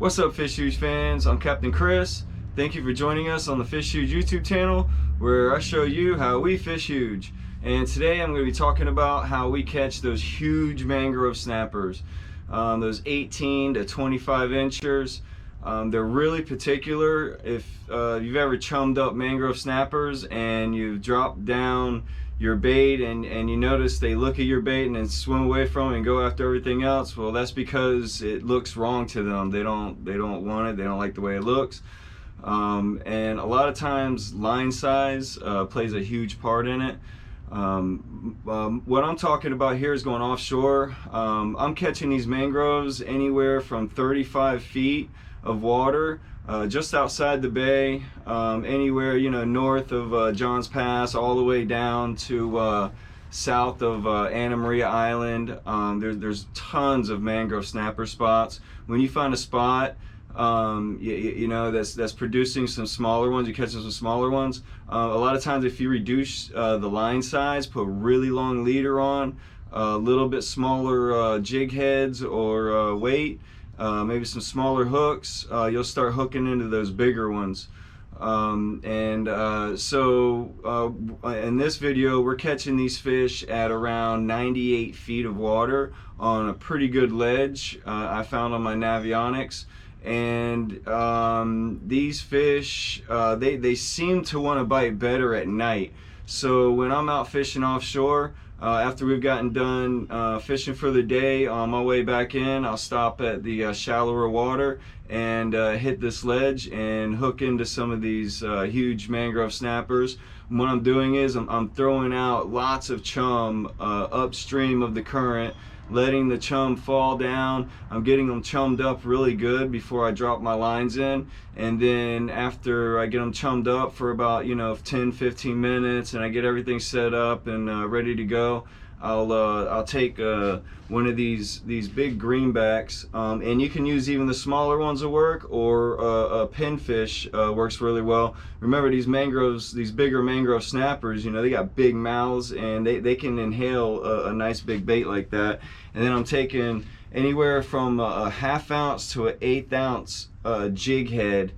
What's up, FishHuge fans? I'm Captain Chris. Thank you for joining us on the FishHuge YouTube channel, where I show you how we fish huge. And today I'm going to be talking about how we catch those huge mangrove snappers, those 18 to 25 inchers. They're really particular. If you've ever chummed up mangrove snappers and you've dropped down your bait and you notice they look at your bait and then swim away from it and go after everything else, well, that's because it looks wrong to them. They don't want it. They don't like the way it looks. And a lot of times line size plays a huge part in it. What I'm talking about here is going offshore. I'm catching these mangroves anywhere from 35 feet of water just outside the bay, anywhere, you know, north of John's Pass all the way down to south of Anna Maria Island. There's tons of mangrove snapper spots. When you find a spot you know that's producing some smaller ones, you catch some smaller ones. A lot of times if you reduce the line size, put a really long leader on, a little bit smaller jig heads or weight, maybe some smaller hooks, you'll start hooking into those bigger ones. So in this video we're catching these fish at around 98 feet of water on a pretty good ledge I found on my Navionics. And these fish, they seem to want to bite better at night. So when I'm out fishing offshore, after we've gotten done fishing for the day, on my way back in, I'll stop at the shallower water and hit this ledge and hook into some of these huge mangrove snappers. And what I'm doing is I'm throwing out lots of chum upstream of the current, letting the chum fall down. I'm getting them chummed up really good before I drop my lines in, and then after I get them chummed up for about 10-15 minutes and I get everything set up and ready to go, I'll take one of these big greenbacks, and you can use even the smaller ones to work, or a pinfish works really well. Remember, these mangroves, these bigger mangrove snappers, they got big mouths and they can inhale a nice big bait like that. And then I'm taking anywhere from a 1/2 ounce to an 1/8 ounce jig head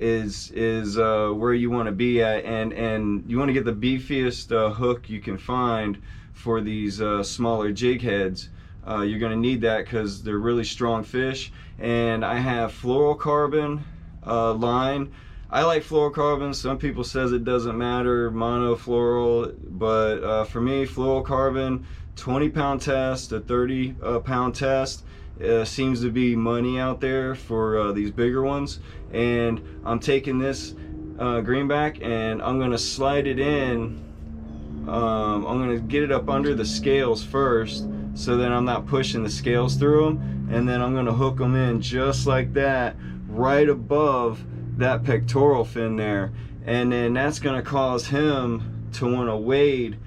is where you want to be at, and you want to get the beefiest hook you can find for these smaller jig heads. You're going to need that because they're really strong fish. And I have fluorocarbon line. I like fluorocarbon. Some people says it doesn't matter, monofluoral, but for me, fluorocarbon 20-pound test, a 30-pound test seems to be money out there for these bigger ones. And I'm taking this greenback and I'm going to slide it in. I'm going to get it up under the scales first, so that I'm not pushing the scales through them, and then I'm going to hook them in just like that, right above that pectoral fin there, and then that's going to cause him to want to wade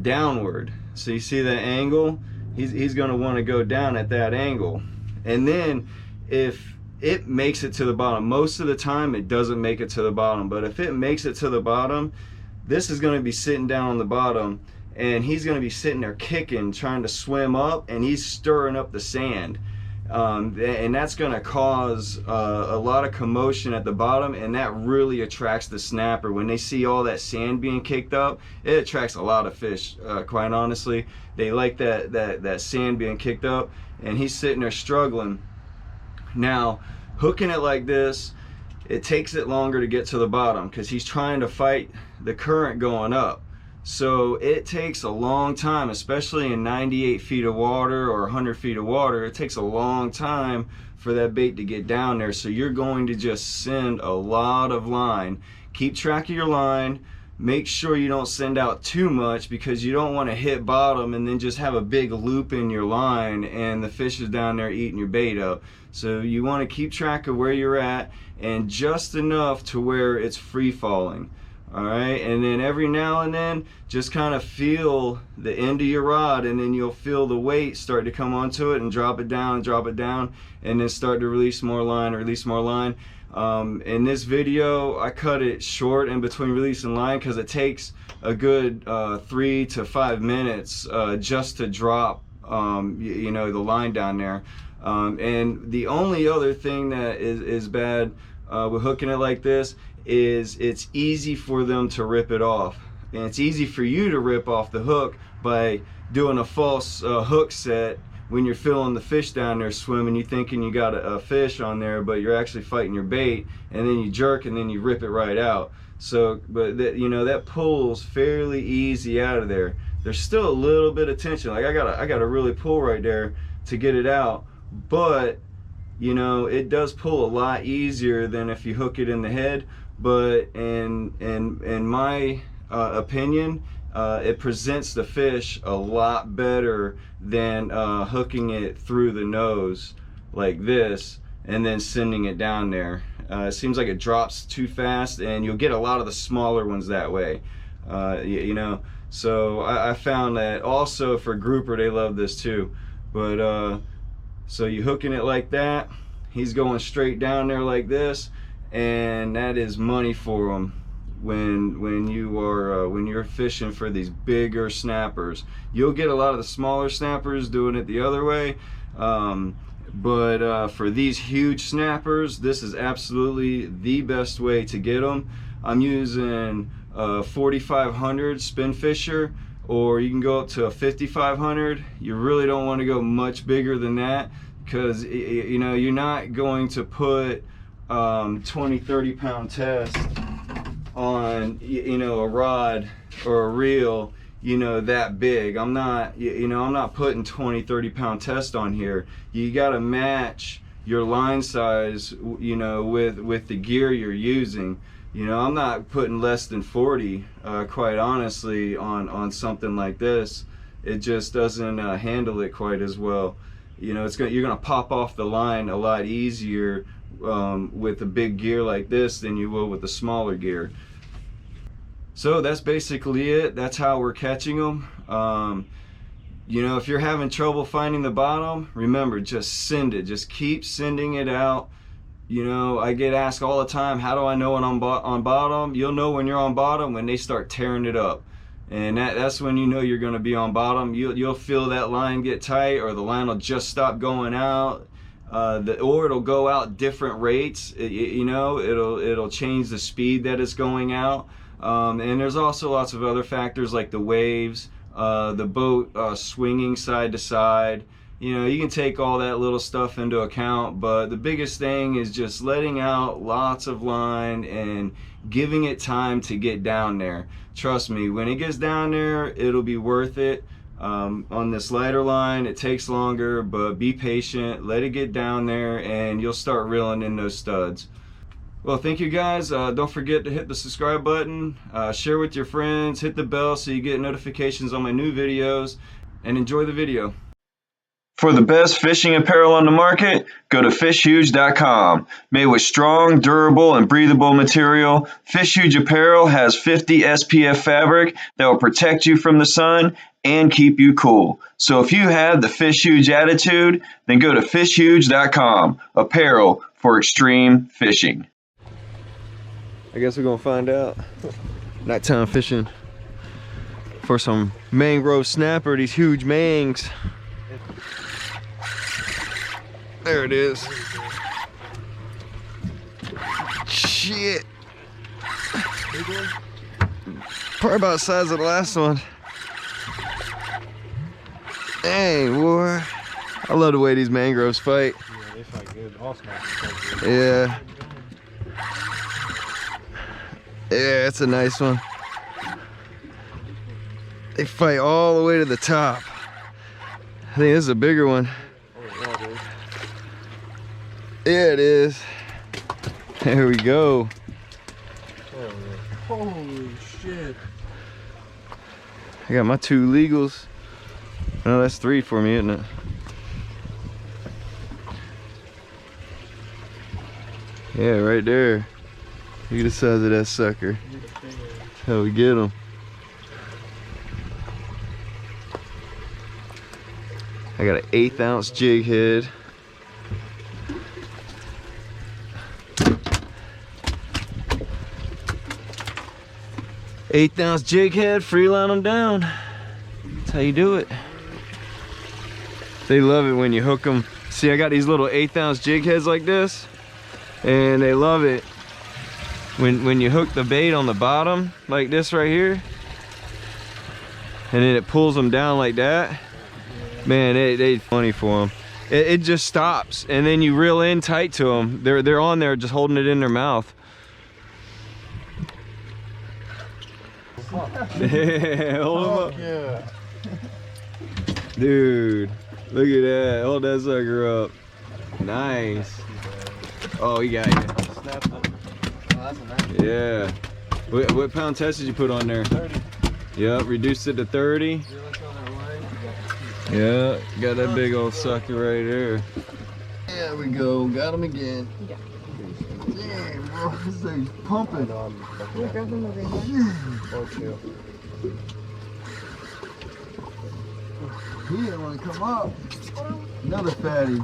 downward. So you see that angle? He's going to want to go down at that angle. And then if it makes it to the bottom, most of the time it doesn't make it to the bottom, but if it makes it to the bottom, this is going to be sitting down on the bottom, and he's going to be sitting there kicking, trying to swim up, and he's stirring up the sand. And that's going to cause a lot of commotion at the bottom, and that really attracts the snapper. When they see all that sand being kicked up, it attracts a lot of fish, quite honestly. They like that sand being kicked up, and he's sitting there struggling. Now, hooking it like this, it takes it longer to get to the bottom because he's trying to fight the current going up. So it takes a long time, especially in 98 feet of water or 100 feet of water. It takes a long time for that bait to get down there. So you're going to just send a lot of line. Keep track of your line. Make sure you don't send out too much, because you don't want to hit bottom and then just have a big loop in your line and the fish is down there eating your bait up. So you want to keep track of where you're at, and just enough to where it's free falling. Alright, and then every now and then just kind of feel the end of your rod, and then you'll feel the weight start to come onto it, and drop it down, and then start to release more line, In this video I cut it short in between release and line because it takes a good 3 to 5 minutes just to drop you know, the line down there. And the only other thing that is bad with hooking it like this is it's easy for them to rip it off. And it's easy for you to rip off the hook by doing a false hook set when you're feeling the fish down there swimming. You thinking you got a fish on there, but you're actually fighting your bait, and then you jerk and then you rip it right out. So, but that, you know, that pulls fairly easy out of there. There's still a little bit of tension. Like I gotta really pull right there to get it out, but you know, it does pull a lot easier than if you hook it in the head. But in my opinion, it presents the fish a lot better than hooking it through the nose like this and then sending it down there. It seems like it drops too fast, and you'll get a lot of the smaller ones that way. You know, so I found that also for grouper they love this too. But so you hooking it like that, he's going straight down there like this, and that is money for him. When you're fishing for these bigger snappers, you'll get a lot of the smaller snappers doing it the other way, but for these huge snappers, this is absolutely the best way to get them. I'm using a 4500 spin fisher, or you can go up to a 5500. You really don't want to go much bigger than that, because you know, you're not going to put 20-30 pound test on, you know, a rod or a reel, you know, that big. I'm not, you know, I'm not putting 20-30 pound test on here. You got to match your line size, you know, with the gear you're using. You know, I'm not putting less than 40, quite honestly, on something like this. It just doesn't handle it quite as well. You know, you're gonna pop off the line a lot easier with a big gear like this than you will with the smaller gear. So that's basically it. That's how we're catching them. You know, if you're having trouble finding the bottom, remember, just send it. Just keep sending it out. You know, I get asked all the time, how do I know when I'm on bottom? You'll know when you're on bottom when they start tearing it up. And that's when you know you're going to be on bottom. You'll feel that line get tight, or the line will just stop going out, or it'll go out different rates. You know, it'll change the speed that it's going out. And there's also lots of other factors like the waves, the boat swinging side to side. You know, you can take all that little stuff into account, but the biggest thing is just letting out lots of line and giving it time to get down there. Trust me, when it gets down there, it'll be worth it. On this lighter line, it takes longer, but be patient, let it get down there, and you'll start reeling in those studs. Well, thank you guys. Don't forget to hit the subscribe button, share with your friends, hit the bell so you get notifications on my new videos, and enjoy the video. For the best fishing apparel on the market, go to FishHuge.com. Made with strong, durable, and breathable material, FishHuge apparel has 50 SPF fabric that will protect you from the sun and keep you cool. So if you have the FishHuge attitude, then go to FishHuge.com. Apparel for extreme fishing. I guess we're gonna find out. Nighttime fishing for some mangrove snapper, these huge mangs. There it is. Shit. Probably about the size of the last one. Dang, boy. I love the way these mangroves fight. Yeah, they fight good. All snappers fight good. Yeah. Yeah, it's a nice one. They fight all the way to the top. I think this is a bigger one. Yeah, it is. There we go. Holy shit. I got my 2 legals. No, that's 3 for me, isn't it? Yeah, right there. Look at the size of that sucker. How we get him. I got an 1/8 ounce jig head. Eighth ounce jig head, free line them down. That's how you do it. They love it when you hook them. See, I got these little 1/8 ounce jig heads like this, and they love it when you hook the bait on the bottom like this right here, and then it pulls them down like that. Man, they funny for them. It just stops, and then you reel in tight to them. They're on there just holding it in their mouth. Yeah, hold him up. Yeah. Dude, look at that. Hold that sucker up. Nice. Oh, he got you. Snapped it. Oh, that's a nice. Yeah. What pound test did you put on there? 30. Yep, reduced it to 30. Yeah, got that big old sucker right there. There we go. Got him again. Yeah. Damn, bro. This thing's pumping. Can you grab them over here? Or two. He didn't want to come up. Another fatty.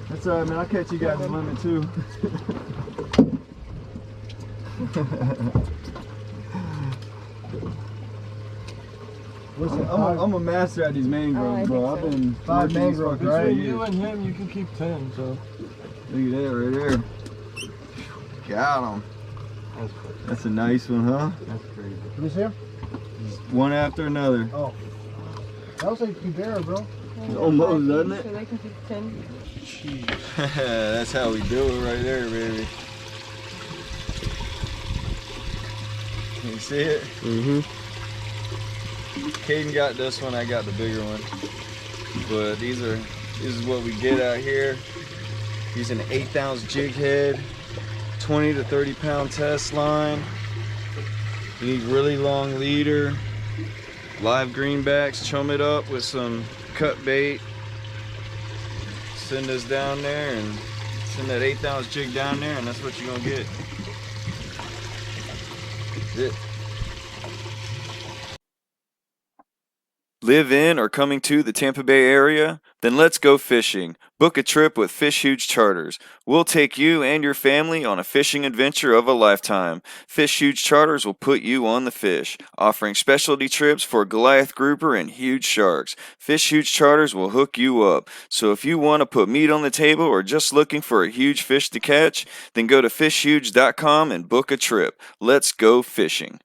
That's alright, man. I'll catch you guys' limit too. Listen, I'm a master at these mangroves, bro. I've been 5 mangroves, right? for You years. and him, you can keep 10, so. Look at that right there. Got him. That's crazy. That's a nice one, huh? That's crazy. Let me see him. One after another. Oh. That was like Cubera, bro. Almost, doesn't it? So they can keep 10. That's how we do it right there, baby. Can you see it? Mm-hmm. Caden got this one, I got the bigger one. But this is what we get out here. Using an 1/8 ounce jig head, 20 to 30 pound test line. You need really long leader, live greenbacks, chum it up with some cut bait. Send this down there and send that 1/8 ounce jig down there, and that's what you're gonna get. That's it. Live in or coming to the Tampa Bay area? Then let's go fishing. Book a trip with FishHuge Charters. We'll take you and your family on a fishing adventure of a lifetime. FishHuge Charters will put you on the fish, offering specialty trips for Goliath grouper and huge sharks. FishHuge Charters will hook you up. So if you want to put meat on the table or just looking for a huge fish to catch, then go to fishhuge.com and book a trip. Let's go fishing.